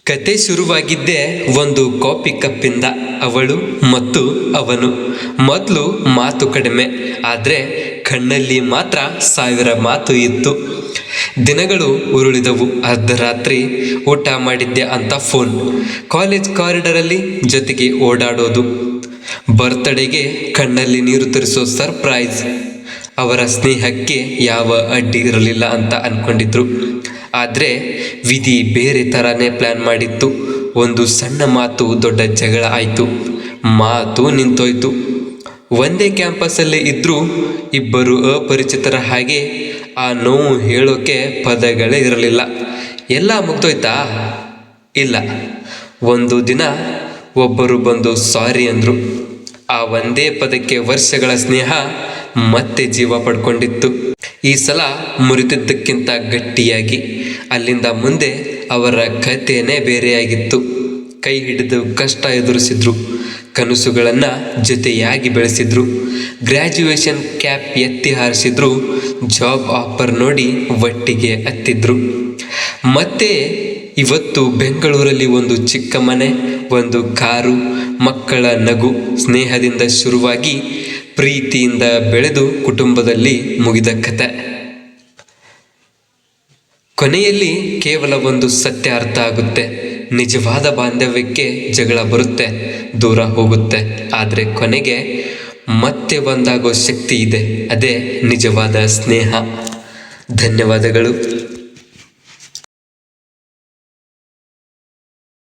ಕತೆ ಶುರುವಾಗಿದ್ದೇ ಒಂದು ಕಾಫಿ ಕಪ್ಪಿಂದ. ಅವಳು ಮತ್ತು ಅವನು. ಮೊದಲು ಮಾತು ಕಡಿಮೆ, ಆದರೆ ಕಣ್ಣಲ್ಲಿ ಮಾತ್ರ 1000 ಮಾತು ಇತ್ತು. ದಿನಗಳು ಉರುಳಿದವು. ಅರ್ಧರಾತ್ರಿ ಊಟ ಮಾಡಿದ್ದೆ ಅಂತ ಫೋನ್, ಕಾಲೇಜ್ ಕಾರಿಡಾರಲ್ಲಿ ಜೊತೆಗೆ ಓಡಾಡೋದು, ಬರ್ತ್ಡೇಗೆ ಕಣ್ಣಲ್ಲಿ ನೀರು ತರಿಸೋ ಸರ್ಪ್ರೈಸ್. ಅವರ ಸ್ನೇಹಕ್ಕೆ ಯಾವ ಅಡ್ಡಿ ಇರಲಿಲ್ಲ ಅಂತ ಅಂದ್ಕೊಂಡಿದ್ರು. ಆದರೆ ವಿಧಿ ಬೇರೆ ಥರನೇ ಪ್ಲ್ಯಾನ್ ಮಾಡಿತ್ತು. ಒಂದು ಸಣ್ಣ ಮಾತು ದೊಡ್ಡ ಜಗಳ ಆಯಿತು. ಮಾತು ನಿಂತೋಯ್ತು. ಒಂದೇ ಕ್ಯಾಂಪಸ್ಸಲ್ಲೇ ಇದ್ದರೂ ಇಬ್ಬರು ಅಪರಿಚಿತರ ಹಾಗೆ. ಆ ನೋವು ಹೇಳೋಕೆ ಪದಗಳೇ ಇರಲಿಲ್ಲ. ಎಲ್ಲ ಮುಗ್ದೋಯ್ತಾ? ಇಲ್ಲ. ಒಂದು ದಿನ ಒಬ್ಬರು ಬಂದು ಸಾರಿ ಅಂದರು. ಆ ಒಂದೇ ಪದಕ್ಕೆ ವರ್ಷಗಳ ಸ್ನೇಹ ಮತ್ತೆ ಜೀವ ಪಡ್ಕೊಂಡಿತ್ತು. ಈ ಸಲ ಮುರಿದಿದ್ದಕ್ಕಿಂತ ಗಟ್ಟಿಯಾಗಿ. ಅಲ್ಲಿಂದ ಮುಂದೆ ಅವರ ಕಥೆನೇ ಬೇರೆಯಾಗಿತ್ತು. ಕೈ ಹಿಡಿದು ಕಷ್ಟ ಎದುರಿಸಿದ್ರು, ಕನಸುಗಳನ್ನು ಜೊತೆಯಾಗಿ ಬೆಳೆಸಿದ್ರು, ಗ್ರ್ಯಾಜುಯೇಷನ್ ಕ್ಯಾಪ್ ಎತ್ತಿ ಹಾರಿಸಿದ್ರು, ಜಾಬ್ ಆಫರ್ ನೋಡಿ ಒಟ್ಟಿಗೆ ಹತ್ತಿದ್ರು. ಮತ್ತೆ ಇವತ್ತು ಬೆಂಗಳೂರಲ್ಲಿ ಒಂದು ಚಿಕ್ಕ ಮನೆ, ಒಂದು ಕಾರು, ಮಕ್ಕಳ ನಗು. ಸ್ನೇಹದಿಂದ ಶುರುವಾಗಿ ಪ್ರೀತಿಯಿಂದ ಬೆಳೆದು ಕುಟುಂಬದಲ್ಲಿ ಮುಗಿದ ಕತೆ. ಕೊನೆಯಲ್ಲಿ ಕೇವಲ ಒಂದು ಸತ್ಯ ಅರ್ಥ ಆಗುತ್ತೆ. ನಿಜವಾದ ಬಾಂಧವ್ಯಕ್ಕೆ ಜಗಳ ಬರುತ್ತೆ, ದೂರ ಹೋಗುತ್ತೆ, ಆದರೆ ಕೊನೆಗೆ ಮತ್ತೆ ಒಂದಾಗೋ ಶಕ್ತಿ ಇದೆ. ಅದೇ ನಿಜವಾದ ಸ್ನೇಹ. ಧನ್ಯವಾದಗಳು.